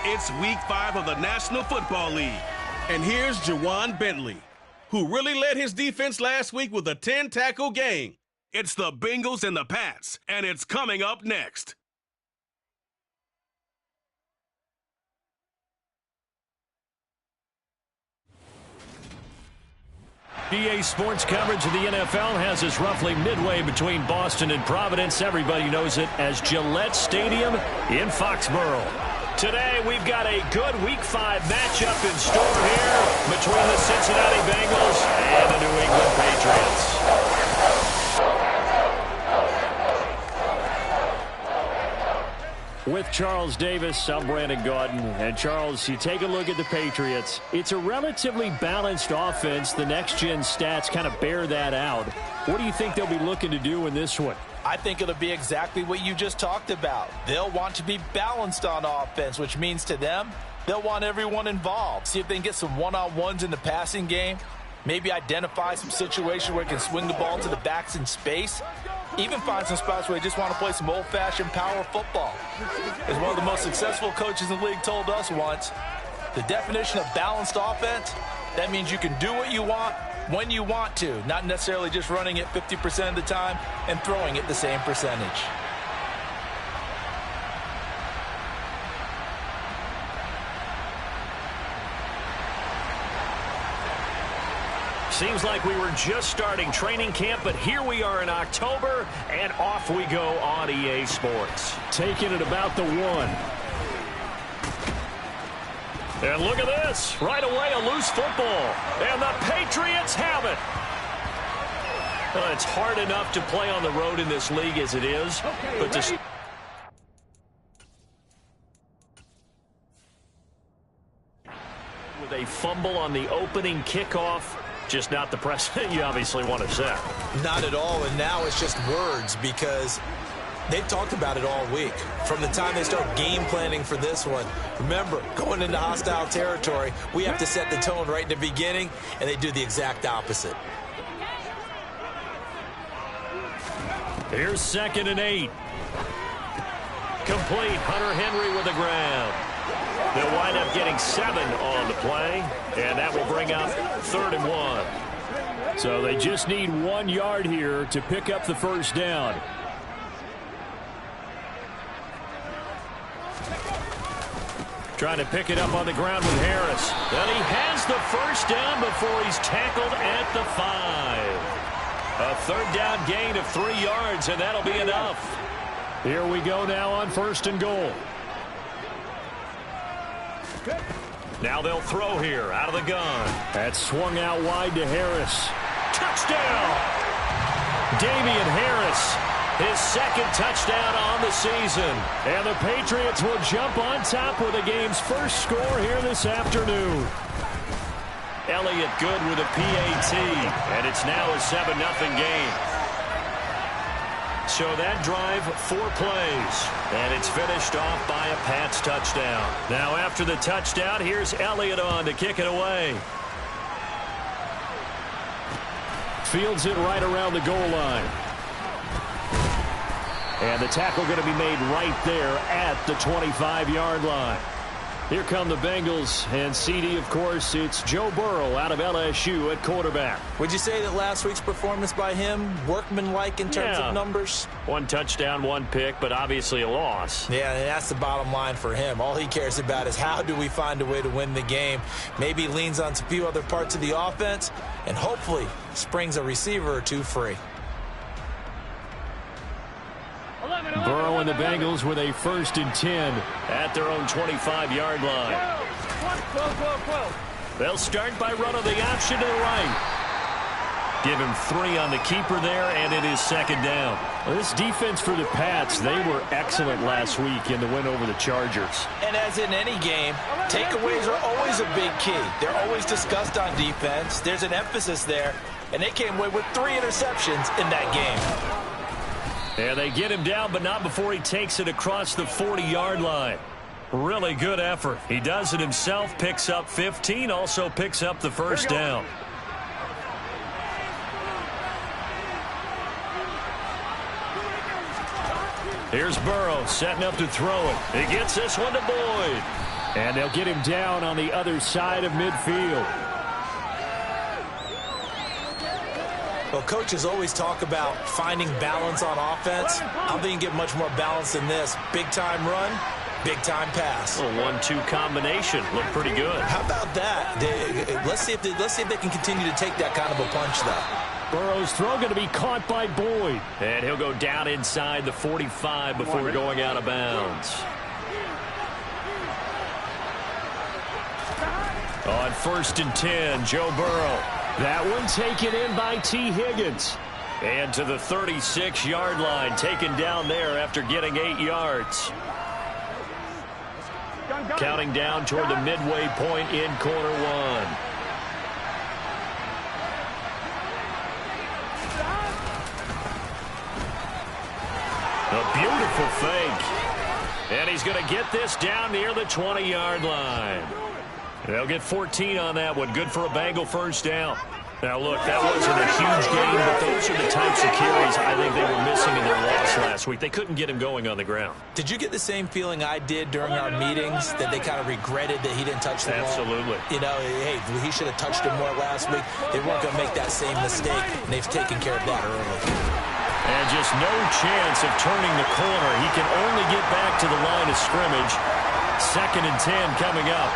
It's Week 5 of the National Football League. And here's Jawan Bentley, who really led his defense last week with a 10-tackle game. It's the Bengals and the Pats, and it's coming up next. EA Sports coverage of the NFL has us roughly midway between Boston and Providence. Everybody knows it as Gillette Stadium in Foxborough. Today, we've got a good Week 5 matchup in store here between the Cincinnati Bengals and the New England Patriots. With Charles Davis, I'm Brandon Gaudin. And Charles, you take a look at the Patriots. It's a relatively balanced offense. The next-gen stats kind of bear that out. What do you think they'll be looking to do in this one? I think it'll be exactly what you just talked about. They'll want to be balanced on offense, which means to them, they'll want everyone involved. See if they can get some one-on-ones in the passing game. Maybe identify some situations where they can swing the ball to the backs in space. Even find some spots where they just want to play some old-fashioned power football. As one of the most successful coaches in the league told us once, the definition of balanced offense, that means you can do what you want when you want to, not necessarily just running it 50% of the time and throwing it the same percentage. Seems like we were just starting training camp, but here we are in October, and off we go on EA Sports. Taking it about the 1. And look at this. Right away, a loose football. And the Patriots have it. Well, it's hard enough to play on the road in this league as it is. But to... with a fumble on the opening kickoff, just not the precedent you obviously want to set. Not at all, and now it's just words because they've talked about it all week. From the time they start game planning for this one, remember, going into hostile territory, we have to set the tone right in the beginning, and they do the exact opposite. Here's 2nd and 8. Complete. Hunter Henry with the grab. They'll wind up getting 7 on the play, and that will bring up 3rd and 1. So they just need 1 yard here to pick up the first down. Trying to pick it up on the ground with Harris. And he has the first down before he's tackled at the 5. A 3rd down gain of 3 yards, and that'll be enough. Here we go now on 1st and goal. Now they'll throw here out of the gun. That swung out wide to Harris. Touchdown! Damian Harris, his 2nd touchdown on the season. And the Patriots will jump on top with the game's first score here this afternoon. Elliott good with a PAT, and it's now a 7-0 game. So that drive, 4 plays, and it's finished off by a Pats touchdown. Now after the touchdown, here's Elliott on to kick it away. Fields it right around the goal line. And the tackle going to be made right there at the 25-yard line. Here come the Bengals, and CD, of course, it's Joe Burrow out of LSU at quarterback. Would you say that last week's performance by him, workmanlike in terms of numbers? 1 touchdown, 1 pick, but obviously a loss. Yeah, and that's the bottom line for him. All he cares about is how do we find a way to win the game. Maybe leans on a few other parts of the offense, and hopefully springs a receiver or 2 free. Burrow and the Bengals with a 1st and 10 at their own 25-yard line. They'll start by running the option to the right. Give him 3 on the keeper there, and it is 2nd down. Well, this defense for the Pats, they were excellent last week in the win over the Chargers. And as in any game, takeaways are always a big key. They're always discussed on defense. There's an emphasis there, and they came away with 3 interceptions in that game. And they get him down, but not before he takes it across the 40-yard line. Really good effort. He does it himself, picks up 15, also picks up the first down. Here's Burrow setting up to throw it. He gets this one to Boyd. And they'll get him down on the other side of midfield. Well, coaches always talk about finding balance on offense. I don't think you can get much more balance than this. Big-time run, big-time pass. A 1-2 combination. Looked pretty good. How about that? Let's see if they can continue to take that kind of a punch, though. Burrow's throw going to be caught by Boyd. And he'll go down inside the 45 before going out of bounds. On 1st and 10, Joe Burrow. That one taken in by T. Higgins. And to the 36-yard line, taken down there after getting 8 yards. Counting down toward the midway point in quarter one. A beautiful fake. And he's going to get this down near the 20-yard line. They'll get 14 on that one. Good for a Bengal first down. Now, look, that wasn't a huge game, but those are the types of carries I think they were missing in their loss last week. They couldn't get him going on the ground. Did you get the same feeling I did during our meetings, that they kind of regretted that he didn't touch the ball? Absolutely. You know, hey, he should have touched him more last week. They weren't going to make that same mistake, and they've taken care of that early. And just no chance of turning the corner. He can only get back to the line of scrimmage. 2nd and 10 coming up.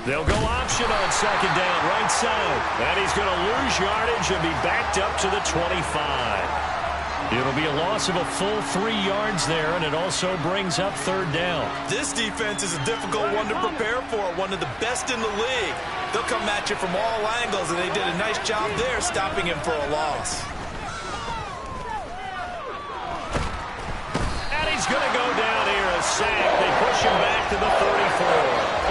They'll go option on 2nd down, right side. And he's going to lose yardage and be backed up to the 25. It'll be a loss of a full 3 yards there, and it also brings up 3rd down. This defense is a difficult one to prepare for, one of the best in the league. They'll come at you from all angles, and they did a nice job there stopping him for a loss. And he's going to go down here, a sack. They push him back to the 34.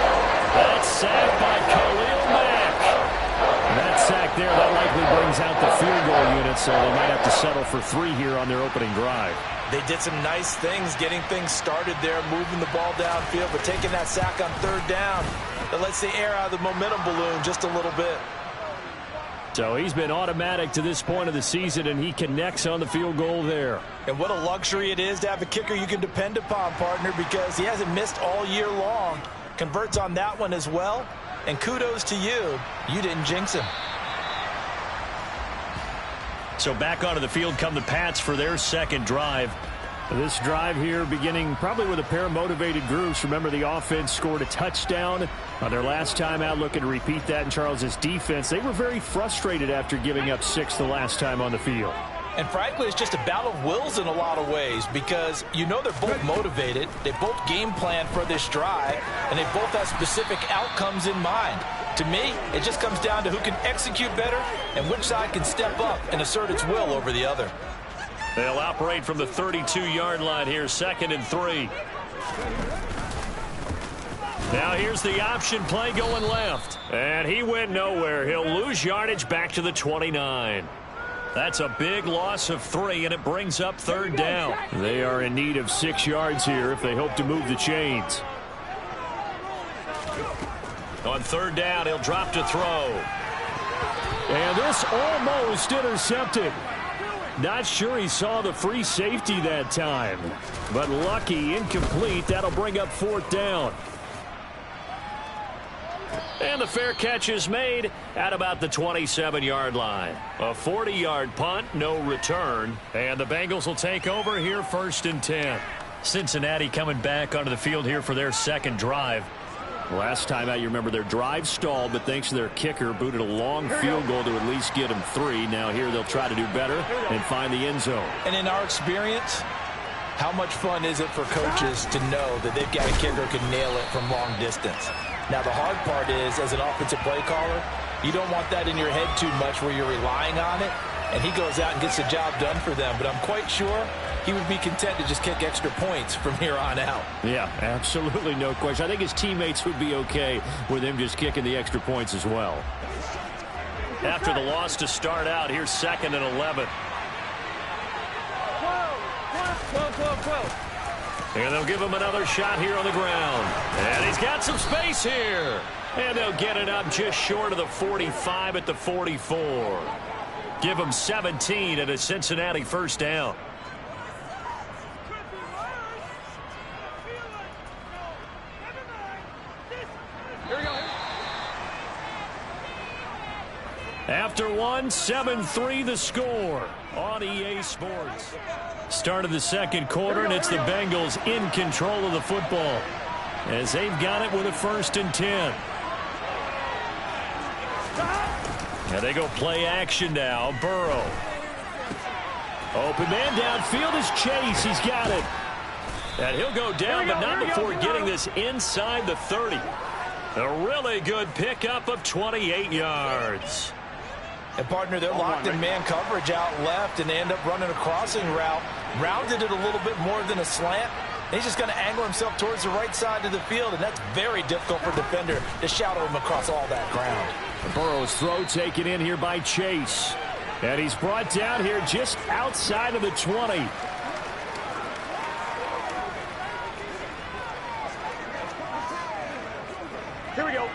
That's sacked by Khalil Mack. And that sack there, that likely brings out the field goal unit, so they might have to settle for 3 here on their opening drive. They did some nice things, getting things started there, moving the ball downfield, but taking that sack on 3rd down, that lets the air out of the momentum balloon just a little bit. So he's been automatic to this point of the season, and he connects on the field goal there. And what a luxury it is to have a kicker you can depend upon, partner, because he hasn't missed all year long. Converts on that one as well, and kudos to you. You didn't jinx him. So back onto the field come the Pats for their 2nd drive. This drive here beginning probably with a pair of motivated groups. Remember, the offense scored a touchdown on their last time out. Looking to repeat that in Charles's defense. They were very frustrated after giving up 6 the last time on the field. And frankly, it's just a battle of wills in a lot of ways, because you know they're both motivated. They both game plan for this drive, and they both have specific outcomes in mind. To me, it just comes down to who can execute better and which side can step up and assert its will over the other. They'll operate from the 32-yard line here, 2nd and 3. Now here's the option play going left. And he went nowhere. He'll lose yardage back to the 29. That's a big loss of 3, and it brings up 3rd down. They are in need of 6 yards here if they hope to move the chains. On 3rd down, he'll drop to throw. And this almost intercepted. Not sure he saw the free safety that time. But lucky, incomplete. That'll bring up 4th down. And the fair catch is made at about the 27-yard line. A 40-yard punt, no return. And the Bengals will take over here 1st and 10. Cincinnati coming back onto the field here for their 2nd drive. Last time out, you remember their drive stalled, but thanks to their kicker, booted a long field goal to at least get them 3. Now here they'll try to do better and find the end zone. And in our experience, how much fun is it for coaches to know that they've got a kicker who can nail it from long distance? Now, the hard part is, as an offensive play caller, you don't want that in your head too much where you're relying on it, and he goes out and gets the job done for them. But I'm quite sure he would be content to just kick extra points from here on out. Yeah, absolutely no question. I think his teammates would be okay with him just kicking the extra points as well. after the loss to start out. Here's 2nd and 11. And they'll give him another shot here on the ground. And he's got some space here. And they'll get it up just short of the 45 at the 44. Give him 17 at a Cincinnati first down. After one, 7-3 the score on EA Sports. Start of the second quarter, and it's the Bengals in control of the football as they've got it with a 1st and 10. And they go play action now. Burrow. Open man downfield is Chase. He's got it. And he'll go down, but not before getting this inside the 30. A really good pickup of 28 yards. And, partner, they're locked in man coverage out left, and they end up running a crossing route. Rounded it a little bit more than a slant. He's just going to angle himself towards the right side of the field, and that's very difficult for a defender to shadow him across all that ground. Burrow's throw taken in here by Chase. And he's brought down here just outside of the 20. Here we go.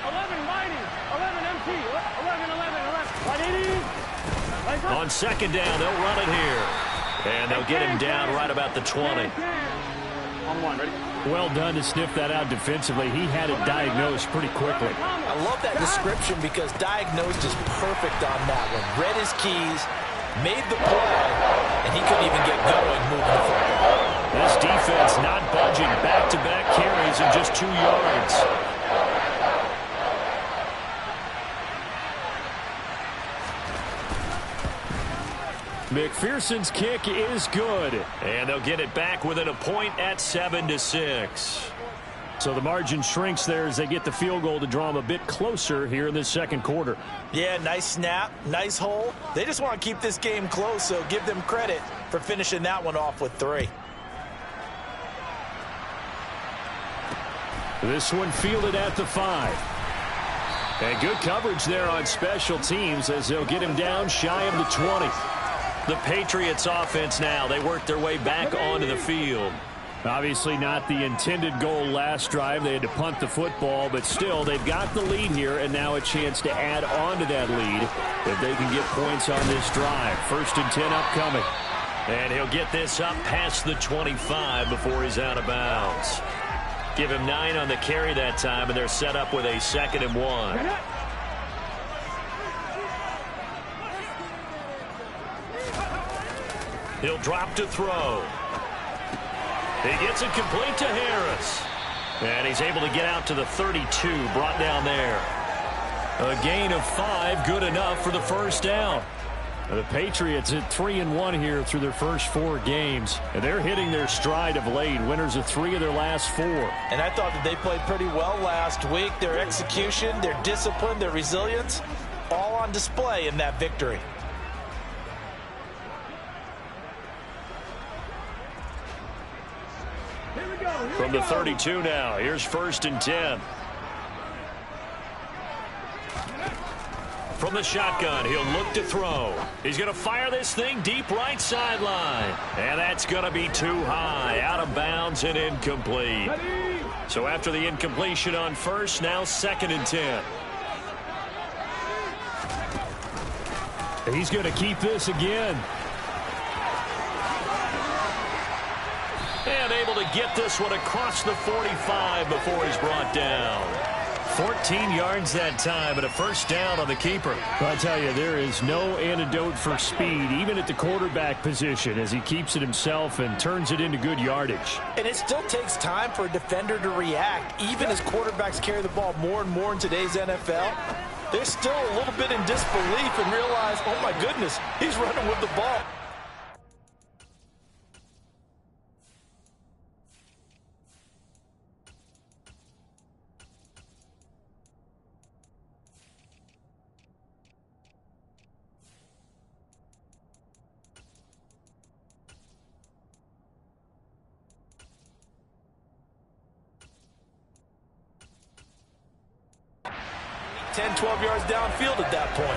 11 mighty, 11 MT, 11. On 2nd down, they'll run it here. And they'll get him down right about the 20. On 1, ready? Well done to sniff that out defensively. He had it diagnosed pretty quickly. I love that description because diagnosed is perfect on that one. Read his keys, made the play, and he couldn't even get going moving the football. This defense not budging. Back-to-back carries in just 2 yards. McPherson's kick is good. And they'll get it back within a point at 7-6. So the margin shrinks there as they get the field goal to draw them a bit closer here in this second quarter. Yeah, nice snap, nice hole. They just want to keep this game close, so give them credit for finishing that one off with 3. This one fielded at the 5. And good coverage there on special teams as they'll get him down shy of the 20. The Patriots offense now, they work their way back onto the field. Obviously not the intended goal last drive. They had to punt the football, but still they've got the lead here and now a chance to add on to that lead if they can get points on this drive. 1st and 10 upcoming. And he'll get this up past the 25 before he's out of bounds. Give him 9 on the carry that time, and they're set up with a 2nd and 1. He'll drop to throw. He gets it complete to Harris. And he's able to get out to the 32, brought down there. A gain of 5, good enough for the first down. The Patriots at 3-1 here through their first 4 games. And they're hitting their stride of late. Winners of 3 of their last 4. And I thought that they played pretty well last week. Their execution, their discipline, their resilience, all on display in that victory. From the 32 now, here's 1st and 10. From the shotgun, he'll look to throw. He's going to fire this thing deep right sideline. And that's going to be too high, out of bounds and incomplete. So after the incompletion on 1st, now 2nd and 10. He's going to keep this again. And able to get this one across the 45 before he's brought down. 14 yards that time and a first down on the keeper. Well, I tell you, there is no antidote for speed, even at the quarterback position, as he keeps it himself and turns it into good yardage. And it still takes time for a defender to react, even as quarterbacks carry the ball more and more in today's NFL. They're still a little bit in disbelief and realize, oh my goodness, he's running with the ball. about 10, 12 yards downfield at that point.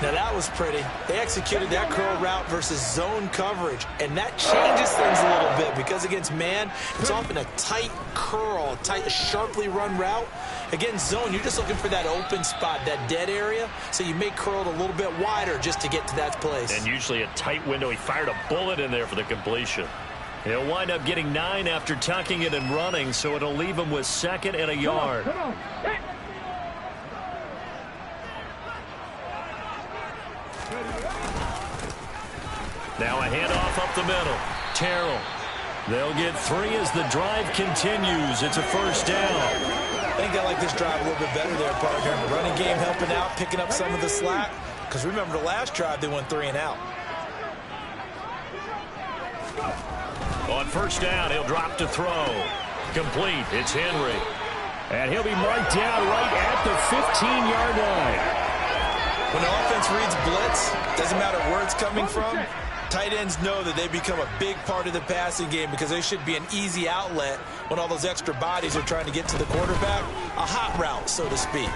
Now that was pretty. They executed that curl route versus zone coverage, and that changes things a little bit because against man, it's often a tight curl, tight, sharply run route. Against zone, you're just looking for that open spot, that dead area, so you may curl it a little bit wider just to get to that place. And usually a tight window. He fired a bullet in there for the completion. He'll wind up getting 9 after tucking it and running, so it'll leave him with 2nd and a yard. Come on. Hey. Now a handoff up the middle. Terrell. They'll get 3 as the drive continues. It's a first down. I think they like this drive a little bit better there, partner. The running game helping out, picking up some of the slack. Because remember, the last drive, they went 3 and out. On first down, he'll drop to throw. Complete. It's Henry. And he'll be marked down right at the 15-yard line. When the offense reads blitz, doesn't matter where it's coming from, tight ends know that they become a big part of the passing game because they should be an easy outlet when all those extra bodies are trying to get to the quarterback. A hot route, so to speak.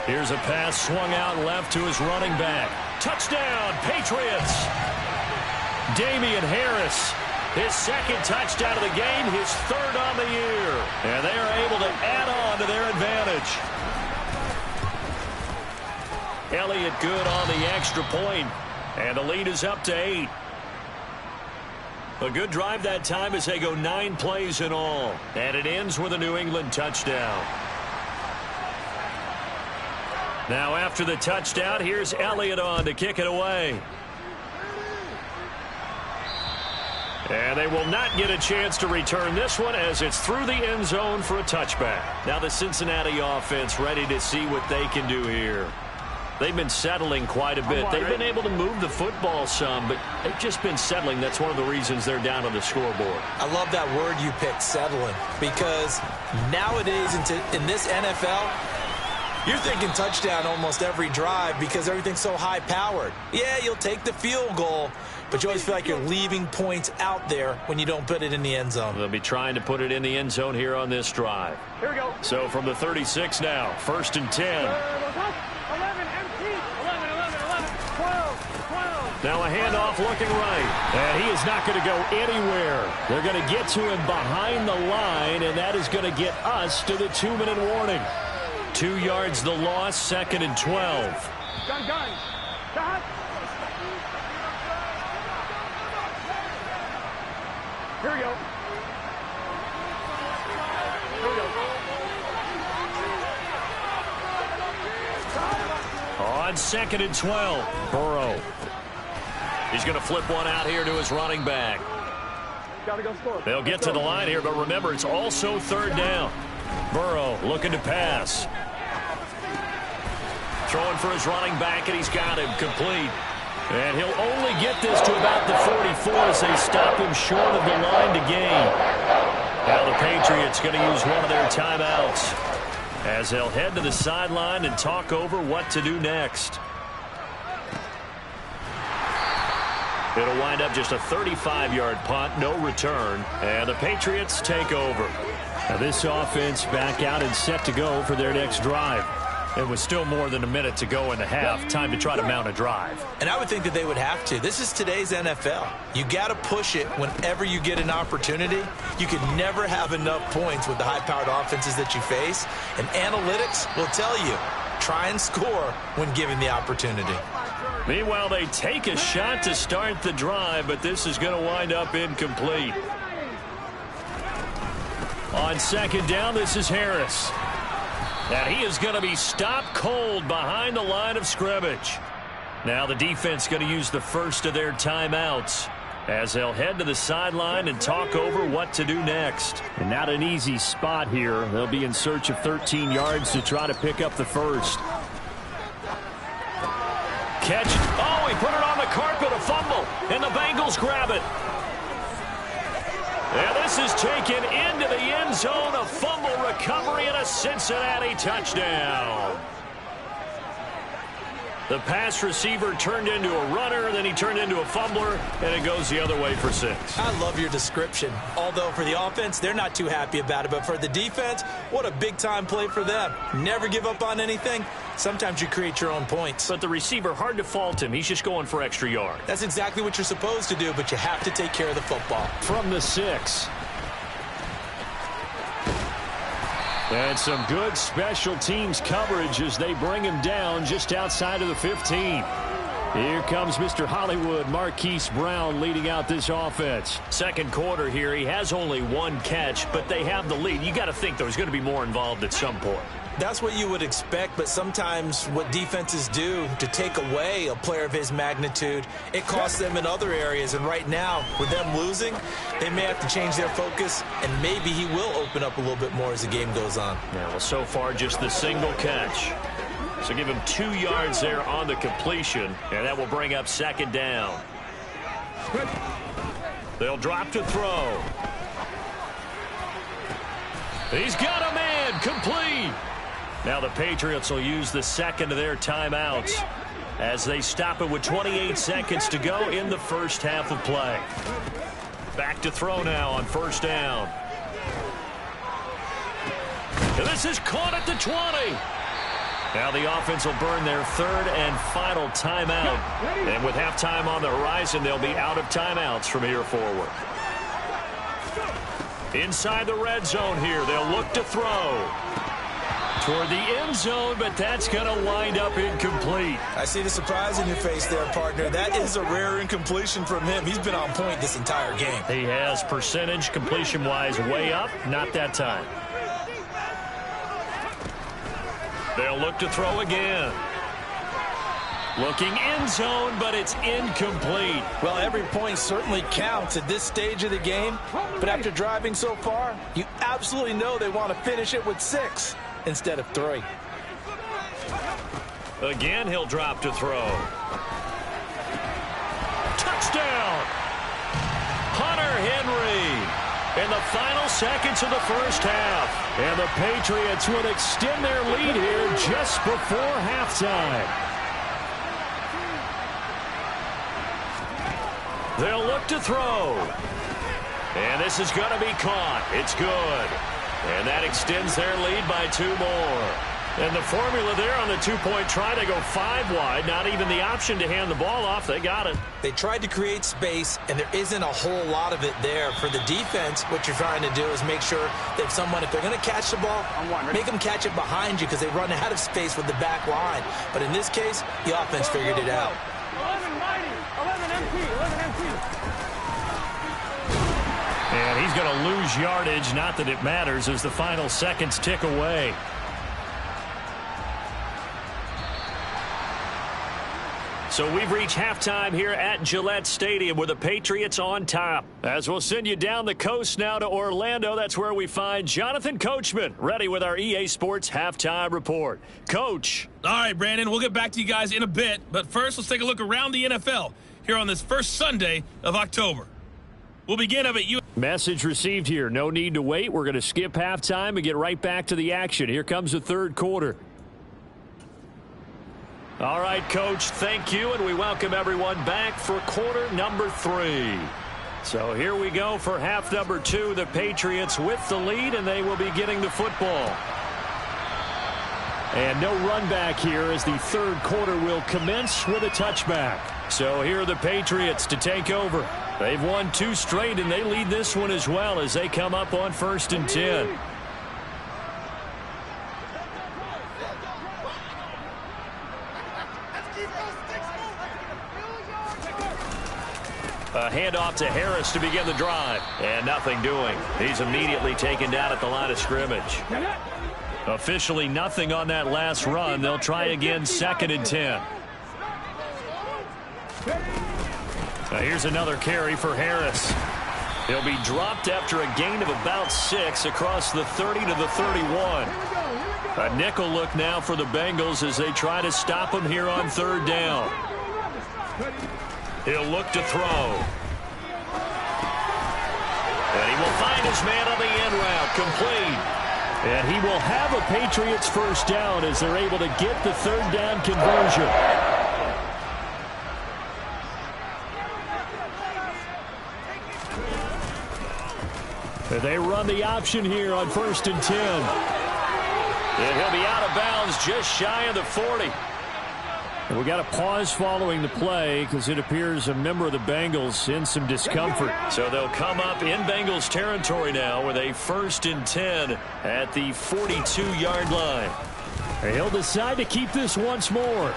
Here's a pass swung out left to his running back. Touchdown, Patriots! Damian Harris, his 2nd touchdown of the game, his 3rd on the year. And they are able to add on to their advantage. Elliott good on the extra point, and the lead is up to 8. A good drive that time as they go 9 plays in all, and it ends with a New England touchdown. Now after the touchdown, here's Elliott on to kick it away. And they will not get a chance to return this one as it's through the end zone for a touchback. Now the Cincinnati offense ready to see what they can do here. They've been settling quite a bit. They've been able to move the football some, but they've just been settling. That's one of the reasons they're down on the scoreboard. I love that word you picked, settling, because nowadays in this NFL, you're thinking touchdown almost every drive because everything's so high-powered. Yeah, you'll take the field goal, but you always feel like you're leaving points out there when you don't put it in the end zone. They'll be trying to put it in the end zone here on this drive. Here we go. So from the 36 now, 1st and 10. 11, empty. 11, 11, 11, 12, 12. Now a handoff looking right. And he is not going to go anywhere. They're going to get to him behind the line, and that is going to get us to the 2-minute warning. 2 yards the loss, 2nd and 12. Gun. Stop. Here we go. On 2nd and 12, Burrow. He's going to flip one out here to his running back. Gotta go score. They'll get to the line here, but remember, it's also 3rd down. Burrow looking to pass. Throwing for his running back, and he's got him complete. And he'll only get this to about the 44 as they stop him short of the line to gain. Now the Patriots going to use one of their timeouts as they'll head to the sideline and talk over what to do next. It'll wind up just a 35-yard punt, no return, and the Patriots take over. Now this offense back out and set to go for their next drive. It was still more than a minute to go in the half. Time to try to mount a drive. And I would think that they would have to. This is today's NFL. You got to push it whenever you get an opportunity. You can never have enough points with the high-powered offenses that you face. And analytics will tell you, try and score when given the opportunity. Meanwhile, they take a shot to start the drive, but this is going to wind up incomplete. On 2nd down, this is Harris. And he is going to be stopped cold behind the line of scrimmage. Now the defense going to use the first of their timeouts as they'll head to the sideline and talk over what to do next. And not an easy spot here. They'll be in search of 13 yards to try to pick up the first. Catch. Oh, he put it on the carpet, a fumble, and the Bengals grab it. And this is taken into the end zone, a fumble recovery and a Cincinnati touchdown. The pass receiver turned into a runner, then he turned into a fumbler, and it goes the other way for 6. I love your description. Although for the offense, they're not too happy about it. But for the defense, what a big-time play for them. Never give up on anything. Sometimes you create your own points. But the receiver, hard to fault him. He's just going for extra yard. That's exactly what you're supposed to do, but you have to take care of the football. From the 6. And some good special teams coverage as they bring him down just outside of the 15. Here comes Mr. Hollywood, Marquise Brown, leading out this offense. Second quarter here, he has only 1 catch, but they have the lead. You got to think there's going to be more involved at some point. That's what you would expect, but sometimes what defenses do to take away a player of his magnitude, it costs them in other areas. And right now, with them losing, they may have to change their focus, and maybe he will open up a little bit more as the game goes on. Yeah, well, so far, just the single catch. So give him 2 yards there on the completion, and that will bring up second down. They'll drop to throw. He's got a man, complete. Now the Patriots will use the second of their timeouts as they stop it with 28 seconds to go in the first half of play. Back to throw now on first down. And this is caught at the 20. Now the offense will burn their third and final timeout. And with halftime on the horizon, they'll be out of timeouts from here forward. Inside the red zone here, they'll look to throw toward the end zone, but that's going to wind up incomplete. I see the surprise in your face there, partner. That is a rare incompletion from him. He's been on point this entire game. He has percentage completion-wise way up, not that time. They'll look to throw again. Looking end zone, but it's incomplete. Well, every point certainly counts at this stage of the game, but after driving so far, you absolutely know they want to finish it with 6 instead of 3. Again, he'll drop to throw. Touchdown! Hunter Henry in the final seconds of the first half. And the Patriots would extend their lead here just before halftime. They'll look to throw. And this is going to be caught. It's good. And that extends their lead by 2 more. And the formula there on the 2-point try to go 5 wide. Not even the option to hand the ball off. They got it. They tried to create space, and there isn't a whole lot of it there. For the defense, what you're trying to do is make sure that someone, if they're going to catch the ball, make them catch it behind you because they run out of space with the back line. But in this case, the offense figured it out. 11 mighty, 11 empty, 11 empty. And he's going to lose yardage. Not that it matters as the final seconds tick away. So we've reached halftime here at Gillette Stadium with the Patriots on top. As we'll send you down the coast now to Orlando, that's where we find Jonathan Coachman, ready with our EA Sports Halftime Report. Coach. All right, Brandon, we'll get back to you guys in a bit. But first, let's take a look around the NFL here on this first Sunday of October. We'll begin up at you. Message received here. No need to wait. We're going to skip halftime and get right back to the action. Here comes the third quarter. All right, Coach, thank you, and we welcome everyone back for quarter number 3. So here we go for half number 2. The Patriots with the lead, and they will be getting the football. And no run back here as the third quarter will commence with a touchback. So here are the Patriots to take over. They've won 2 straight, and they lead this one as well as they come up on 1st and 10. A handoff to Harris to begin the drive. And nothing doing. He's immediately taken down at the line of scrimmage. Officially nothing on that last run. They'll try again 2nd and 10. Now here's another carry for Harris. He'll be dropped after a gain of about 6 across the 30 to the 31. A nickel look now for the Bengals as they try to stop him here on 3rd down. He'll look to throw. And he will find his man on the end route, complete. And he will have a Patriots first down as they're able to get the 3rd down conversion. on the option here on 1st and 10. And he'll be out of bounds just shy of the 40. And we got a pause following the play because it appears a member of the Bengals in some discomfort. So they'll come up in Bengals territory now with a 1st and 10 at the 42-yard line. And he'll decide to keep this once more.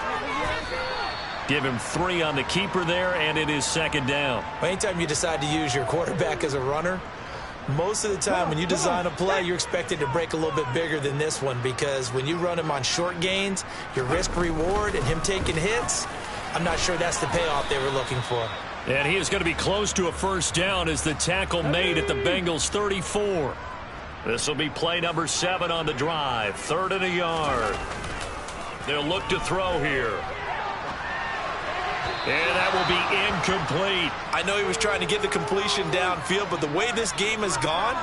Give him 3 on the keeper there, and it is 2nd down. Anytime you decide to use your quarterback as a runner, most of the time when you design a play, you're expected to break a little bit bigger than this one, because when you run him on short gains, your risk-reward and him taking hits, I'm not sure that's the payoff they were looking for. And he is going to be close to a 1st down as the tackle made at the Bengals 34. This will be play number 7 on the drive. 3rd and a yard. They'll look to throw here. And that will be incomplete. I know he was trying to get the completion downfield, but the way this game has gone,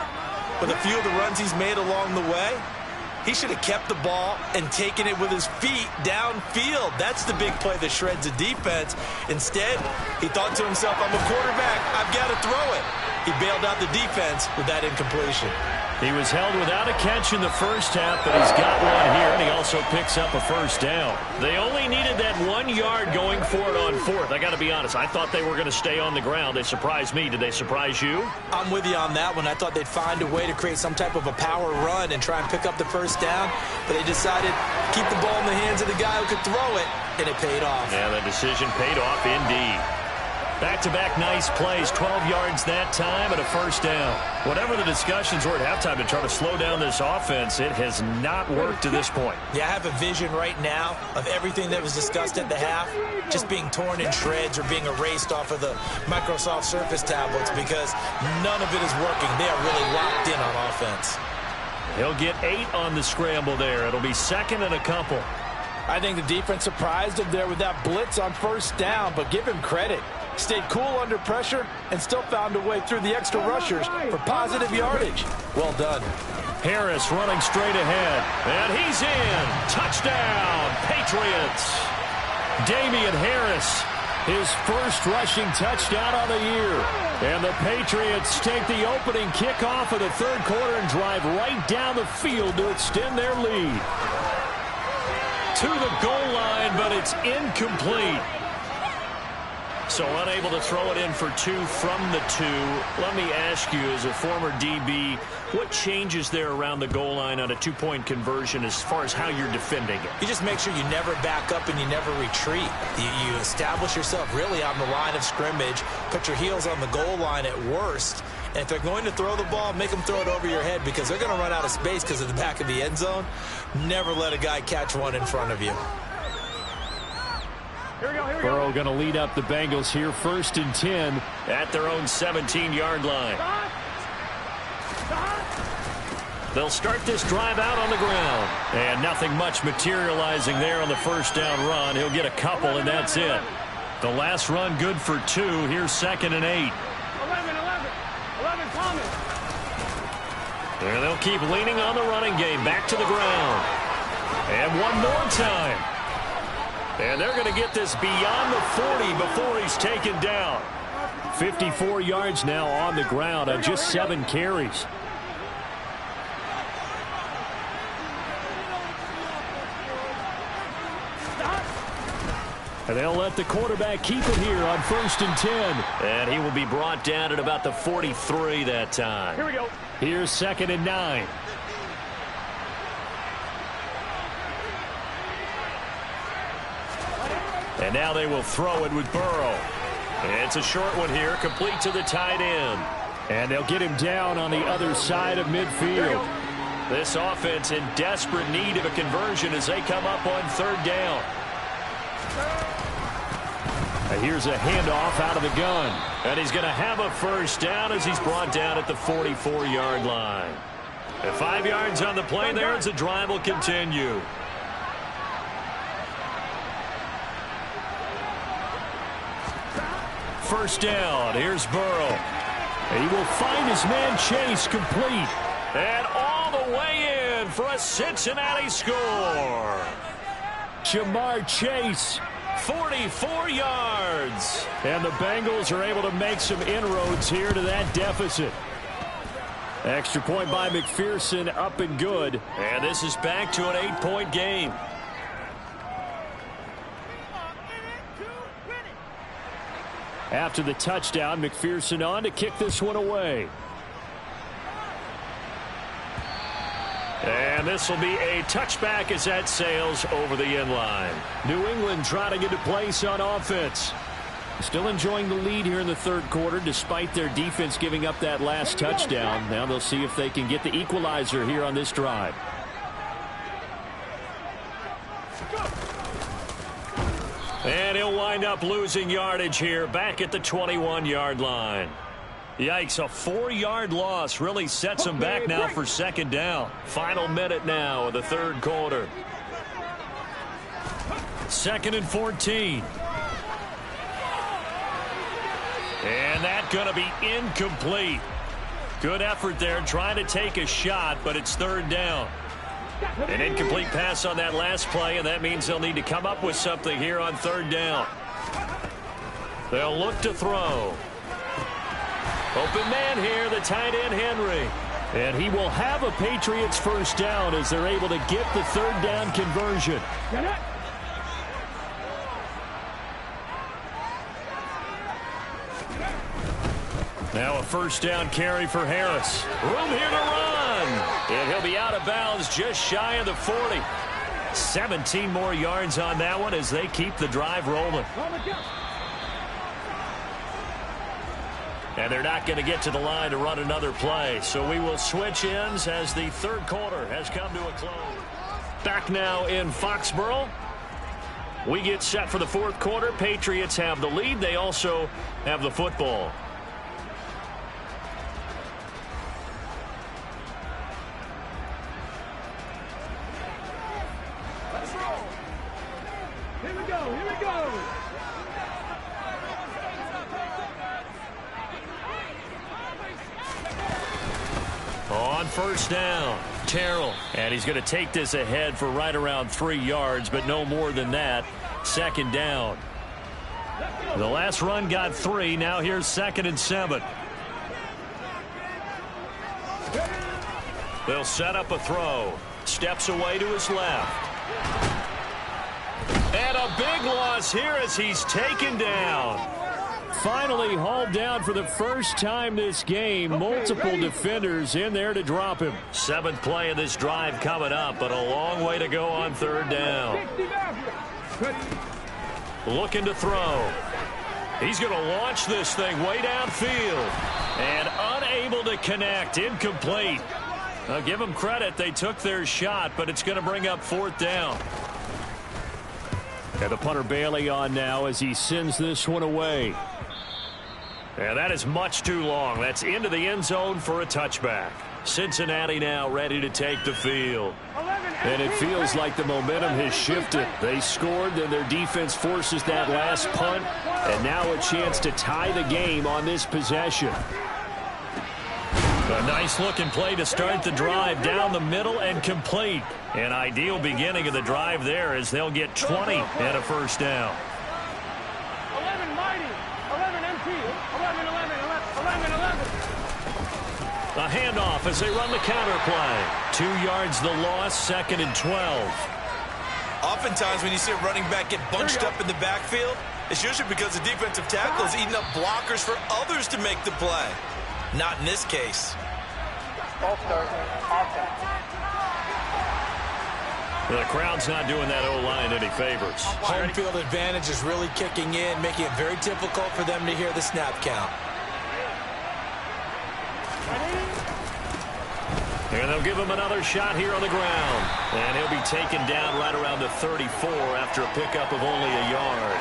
with a few of the runs he's made along the way, he should have kept the ball and taken it with his feet downfield. That's the big play that shreds the defense. Instead, he thought to himself, I'm a quarterback, I've got to throw it. He bailed out the defense with that incompletion. He was held without a catch in the first half, but he's got one here, and he also picks up a 1st down. They only needed that 1 yard going for it on 4th. I got to be honest, I thought they were going to stay on the ground. They surprised me. Did they surprise you? I'm with you on that one. I thought they'd find a way to create some type of a power run and try and pick up the 1st down, but they decided to keep the ball in the hands of the guy who could throw it, and it paid off. Yeah, the decision paid off indeed. Back-to-back nice plays, 12 yards that time and a 1st down. Whatever the discussions were at halftime to try to slow down this offense, it has not worked to this point. Yeah, I have a vision right now of everything that was discussed at the half just being torn in shreds or being erased off of the Microsoft Surface tablets, because none of it is working. They are really locked in on offense. He'll get 8 on the scramble there. It'll be 2nd and a couple. I think the defense surprised him there with that blitz on 1st down, but give him credit. Stayed cool under pressure and still found a way through the extra rushers for positive yardage. Well done. Harris running straight ahead, and he's in. Touchdown, Patriots. Damian Harris, his 1st rushing touchdown of the year. And the Patriots take the opening kickoff of the 3rd quarter and drive right down the field to extend their lead. To the goal line, but it's incomplete. So unable to throw it in for 2 from the 2. Let me ask you, as a former DB, what changes there around the goal line on a 2-point conversion as far as how you're defending it? You just make sure you never back up and you never retreat. You establish yourself really on the line of scrimmage, put your heels on the goal line at worst, and if they're going to throw the ball, make them throw it over your head, because they're going to run out of space because of the back of the end zone. Never let a guy catch one in front of you. Burrow going to lead up the Bengals here, 1st and 10 at their own 17-yard line. They'll start this drive out on the ground. And nothing much materializing there on the 1st down run. He'll get a couple, and that's it. The last run good for 2. Here's 2nd and 8. 11 coming. And they'll keep leaning on the running game. Back to the ground. And one more time. And they're going to get this beyond the 40 before he's taken down. 54 yards now on the ground on just 7 carries. And they'll let the quarterback keep it here on 1st and 10. And he will be brought down at about the 43 that time. Here we go. Here's 2nd and 9. And now they will throw it with Burrow. It's a short one here, complete to the tight end. And they'll get him down on the other side of midfield. This offense in desperate need of a conversion as they come up on 3rd down. And here's a handoff out of the gun. And he's going to have a 1st down as he's brought down at the 44-yard line. And 5 yards on the play there as the drive will continue. First down. Here's Burrow. And he will find his man Chase complete. And all the way in for a Cincinnati score. Jamar Chase, 44 yards. And the Bengals are able to make some inroads here to that deficit. Extra point by McPherson, up and good. And this is back to an 8-point game. After the touchdown, McPherson on to kick this one away. And this will be a touchback as that sails over the end line. New England trying to get a place on offense. Still enjoying the lead here in the third quarter despite their defense giving up that last touchdown. Now they'll see if they can get the equalizer here on this drive. And he'll wind up losing yardage here back at the 21-yard line. Yikes, a 4-yard loss really sets him back now for second down. Final minute now of the third quarter. 2nd and 14. And that's going to be incomplete. Good effort there trying to take a shot, but it's third down. An incomplete pass on that last play, and that means they'll need to come up with something here on third down. They'll look to throw. Open man here, the tight end Henry. And he will have a Patriots first down as they're able to get the third down conversion. Now a first down carry for Harris. Room here to run. And he'll be out of bounds just shy of the 40. 17 more yards on that one as they keep the drive rolling. And they're not going to get to the line to run another play. So we will switch ends as the third quarter has come to a close. Back now in Foxborough. We get set for the fourth quarter. Patriots have the lead. They also have the football. Let's roll. Here we go. Here we go. On first down, Terrell. And he's going to take this ahead for right around 3 yards, but no more than that. Second down. The last run got 3. Now here's 2nd and 7. They'll set up a throw. Steps away to his left. And a big loss here as he's taken down. Finally hauled down for the first time this game. Multiple defenders in there to drop him. 7th play of this drive coming up, but a long way to go on third down. Looking to throw. He's going to launch this thing way downfield. And unable to connect. Incomplete. I'll give them credit. They took their shot, but it's going to bring up 4th down. And the punter Bailey on now as he sends this one away. And that is much too long. That's into the end zone for a touchback. Cincinnati now ready to take the field. And it feels like the momentum has shifted. They scored, then their defense forces that last punt, and now a chance to tie the game on this possession. A nice-looking play to start the drive down the middle and complete. An ideal beginning of the drive there as they'll get 20 and a first down. 11 mighty, 11 empty, 11, 11, 11, 11. A handoff as they run the counter play. 2 yards the loss, 2nd and 12. Oftentimes when you see a running back get bunched up in the backfield, it's usually because the defensive tackle is eating up blockers for others to make the play. Not in this case. The crowd's not doing that O-line any favors. Home field advantage is really kicking in, making it very difficult for them to hear the snap count. And they'll give him another shot here on the ground. And he'll be taken down right around the 34 after a pickup of only a yard.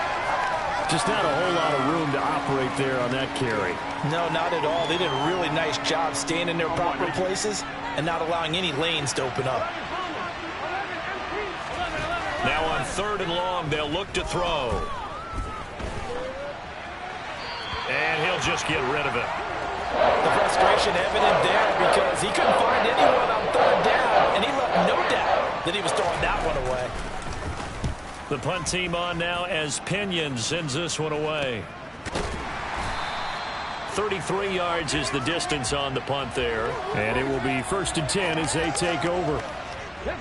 Just not a whole lot of room to operate there on that carry. No, not at all. They did a really nice job staying in their proper places and not allowing any lanes to open up. Now on 3rd and long, they'll look to throw. And he'll just get rid of it. The frustration evident there because he couldn't find anyone on 3rd down, and he left no doubt that he was throwing that one away. The punt team on now as Pinion sends this one away. 33 yards is the distance on the punt there. And it will be 1st and 10 as they take over.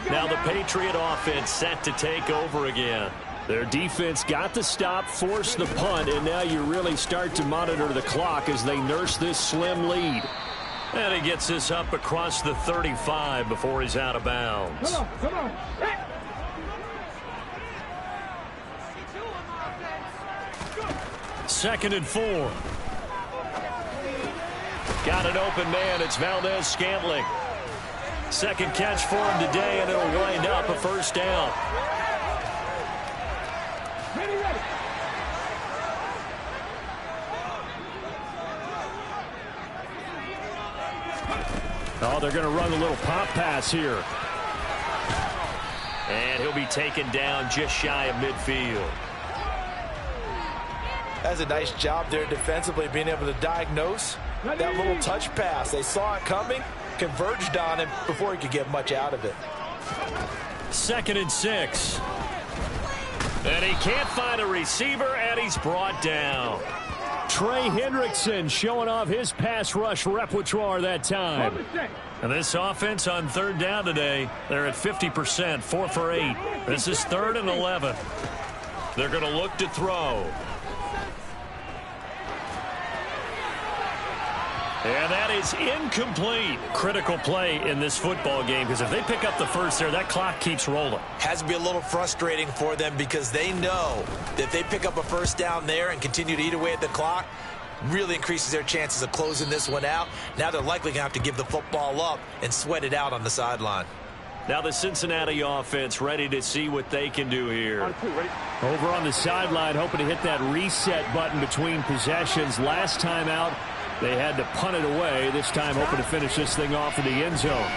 Now the Patriot offense set to take over again. Their defense got the stop, forced the punt, and now you really start to monitor the clock as they nurse this slim lead. And he gets this up across the 35 before he's out of bounds. Come on. 2nd and 4. Got an open man. It's Valdez-Scantling. Second catch for him today, and it'll wind up a 1st down. Ready. Oh, they're going to run a little pop pass here. And he'll be taken down just shy of midfield. That's a nice job there defensively, being able to diagnose that little touch pass. They saw it coming, converged on him before he could get much out of it. 2nd and 6. And he can't find a receiver, and he's brought down. Trey Hendrickson showing off his pass rush repertoire that time. And this offense on 3rd down today, they're at 50%, 4 for 8. This is 3rd and 11. They're going to look to throw. And that is incomplete. Critical play in this football game, because if they pick up the first there, that clock keeps rolling. Has to be a little frustrating for them because they know that if they pick up a 1st down there and continue to eat away at the clock, really increases their chances of closing this one out. Now they're likely going to have to give the football up and sweat it out on the sideline. Now the Cincinnati offense ready to see what they can do here. Over on the sideline, hoping to hit that reset button between possessions. Last time out, they had to punt it away. This time hoping to finish this thing off in the end zone.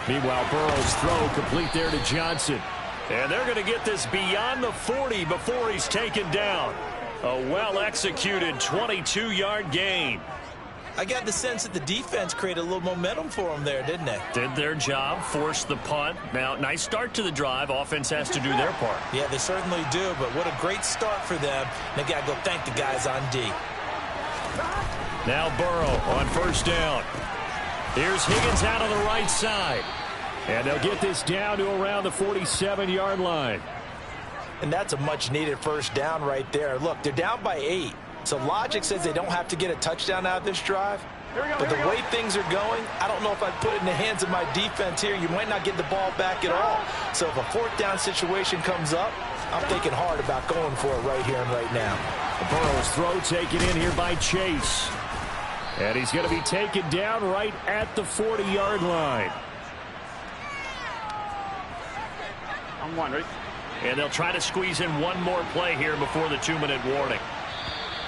Meanwhile, Burrow's throw complete there to Johnson. And they're going to get this beyond the 40 before he's taken down. A well-executed 22-yard gain. I got the sense that the defense created a little momentum for them there, didn't they? Did their job, forced the punt. Now, nice start to the drive. Offense has to do their part. Yeah, they certainly do, but what a great start for them. They got to go thank the guys on D. Now Burrow on 1st down. Here's Higgins out on the right side. And they'll get this down to around the 47-yard line. And that's a much-needed 1st down right there. Look, they're down by 8. So logic says they don't have to get a touchdown out of this drive. But the way things are going, I don't know if I'd put it in the hands of my defense here. You might not get the ball back at all. So if a 4th down situation comes up, I'm thinking hard about going for it right here and right now. Burrow's throw taken in here by Chase. And he's going to be taken down right at the 40-yard line. I'm one, ready? And they'll try to squeeze in one more play here before the 2-minute warning.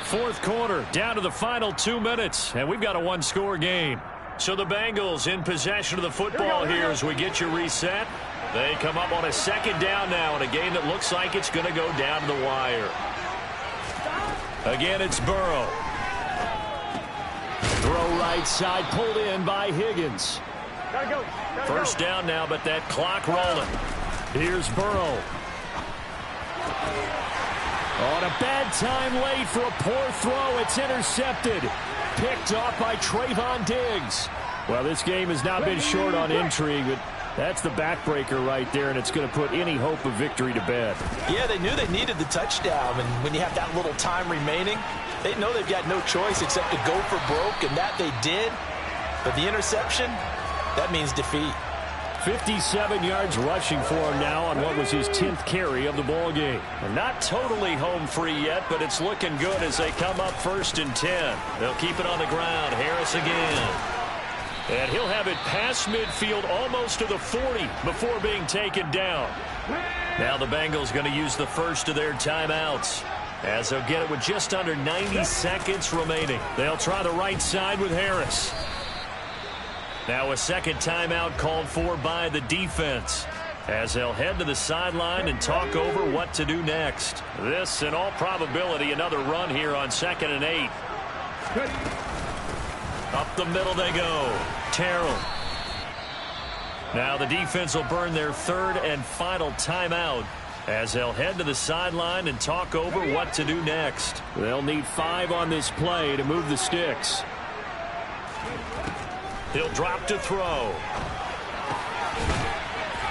4th quarter, down to the final 2 minutes, and we've got a 1-score game. So the Bengals in possession of the football here as we get you reset. They come up on a 2nd down now in a game that looks like it's going to go down to the wire. Again, it's Burrow. Throw right side, pulled in by Higgins. Gotta go. 1st down now, but that clock rolling. Here's Burrow. On a bad time late for a poor throw. It's intercepted. Picked off by Trayvon Diggs. Well, this game has not been short on intrigue, but that's the backbreaker right there, and it's going to put any hope of victory to bed. Yeah, they knew they needed the touchdown, and when you have that little time remaining, they know they've got no choice except to go for broke, and that they did. But the interception, that means defeat. 57 yards rushing for him now on what was his 10th carry of the ball game. Not totally home free yet, but it's looking good as they come up 1st and 10. They'll keep it on the ground. Harris again. And he'll have it past midfield almost to the 40 before being taken down. Now the Bengals going to use the first of their timeouts as they'll get it with just under 90 seconds remaining. They'll try the right side with Harris. Now a 2nd timeout called for by the defense as they'll head to the sideline and talk over what to do next. This, in all probability, another run here on 2nd and 8. Up the middle they go. Terrell. Now the defense will burn their 3rd and final timeout as they'll head to the sideline and talk over what to do next. They'll need 5 on this play to move the sticks. He'll drop to throw.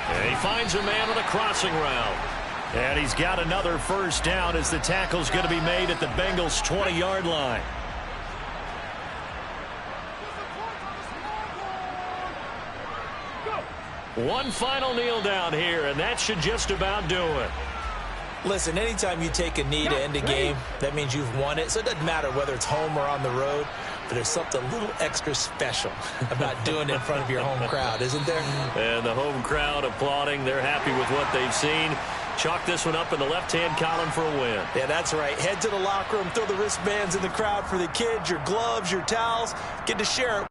And he finds a man on the crossing route. And he's got another first down as the tackle's going to be made at the Bengals' 20-yard line. One final kneel down here, and that should just about do it. Listen, anytime you take a knee to end a game, that means you've won it. So it doesn't matter whether it's home or on the road, but there's something a little extra special about doing it in front of your home crowd, isn't there? And the home crowd applauding. They're happy with what they've seen. Chalk this one up in the left-hand column for a win. Yeah, that's right. Head to the locker room, throw the wristbands in the crowd for the kids, your gloves, your towels. Get to share it.